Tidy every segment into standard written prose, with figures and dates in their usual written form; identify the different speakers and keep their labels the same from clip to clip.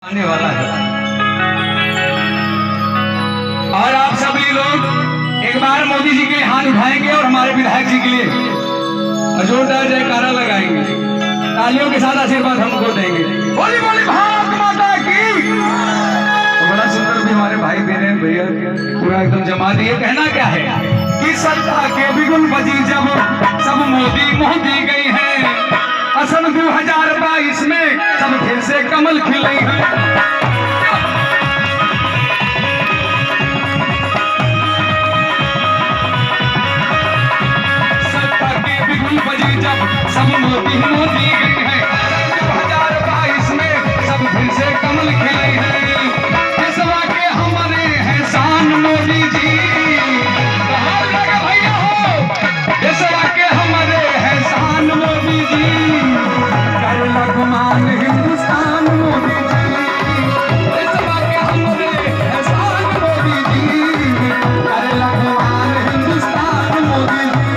Speaker 1: आने वाला है। और आप सभी लोग एक बार मोदी जी के हाथ उठाएंगे और हमारे विधायक जी के लिए जोरदार जयकारा लगाएंगे, तालियों के साथ आशीर्वाद हमको देंगे। बोली बोली भारत माता की। तो बड़ा सुंदर भी हमारे भाई दे रहे हैं भैया, पूरा एकदम जमा दिए। कहना क्या है कि सत्ता के बिगुल बजी जब सब मोदी मोदी गई है, असल 2022 में सब फिर से कमल खिल रही है। सत्ता के बिगुल बजी जब सब मोदी मोदी गई है, 2022 में सब फिर से कमल खिल रही है। देशवा के हमारे हैं शान मोदी जी, भैया हो। देशवा के हमारे हैं शान मोदी जी, गुमान हिंदुस्तान मोदी जी। देशवा के हमारे हैं शान मोदी जी, गुमान हिंदुस्तान मोदी जी।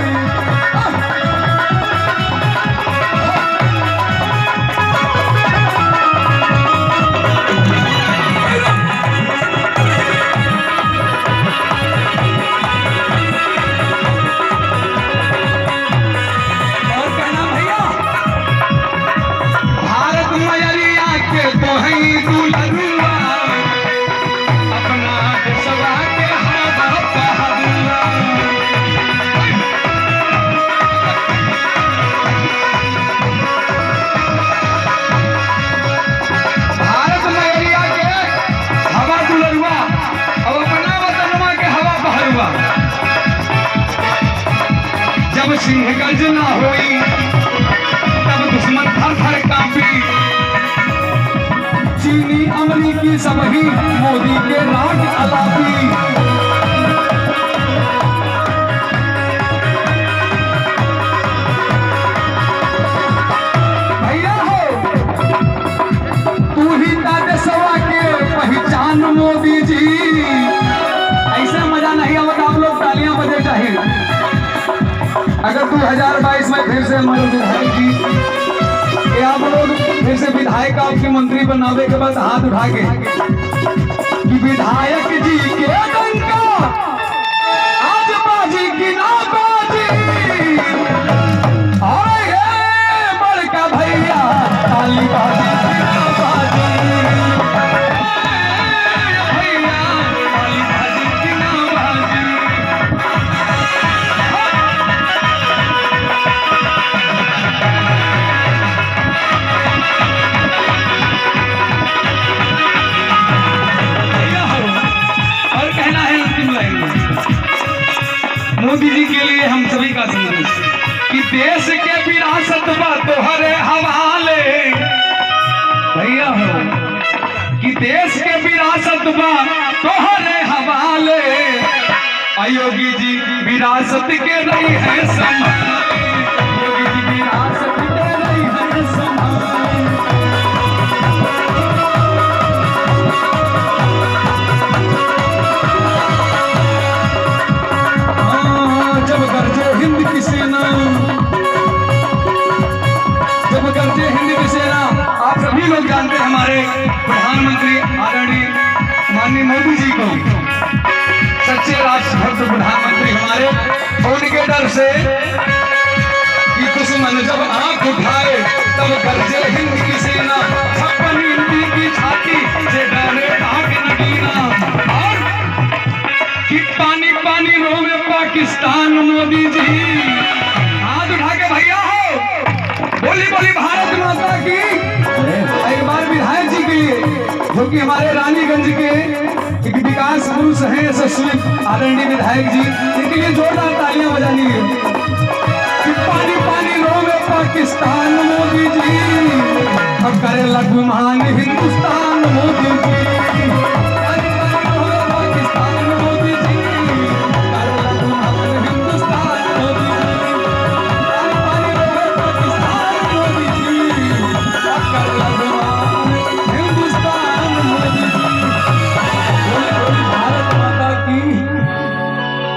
Speaker 1: जब सिंह गर्जना हुई तब दुश्मन थर थर कांपी, चीनी अमरीकी सब ही मोदी के राग अलापी। भैया हो तू ही देशवा के पहचान मोदी जी। ऐसे मजा नहीं आवता, आप लोग तालियां बजे चाहिए। अगर 2022 में फिर से हमारे विधायक जी आप लोग फिर से विधायक आपके मंत्री बनावे के बाद हाथ उठा के कि विधायक जी के डंका आज बाजी की ना बाजी, और बड़का भैया ताली बाजी की ना बाजी, भैया ताली बाजी की ना बाजी। मोदी जी के लिए हम सभी का संदेश कि देश के विरासत बा तोहरे हवाले। भैया हो कि देश के विरासत बा तोहरे हवाले, योगी जी विरासत के रही है संभाले, योगी जी विरासत के रही है संभाले। जब गर्जे हिंद की सेना, जब गर्जे हिंद की सेना, आप सभी लोग जानते हैं हमारे प्रधानमंत्री आदरणीय माननीय मोदी जी को, सच्चे राष्ट्रभक्त प्रधानमंत्री हमारे, उनके डर से कि दुश्मन जब आंख उठाए तब गर्जे हिंद की सेना, 56 इंची की छाती से डरे आंख नगीना, और कि पानी पानी रोवे पाकिस्तान मोदी जी। हाथ उठा के भैया हो बोली बोली भारत माता की। एक बार विधायक जी के लिए जो कि हमारे रानीगंज के एक विकास पुरुष हैं यशस्वी आदरणीय विधायक जी, इनके लिए जोरदार तालियां बजानी है।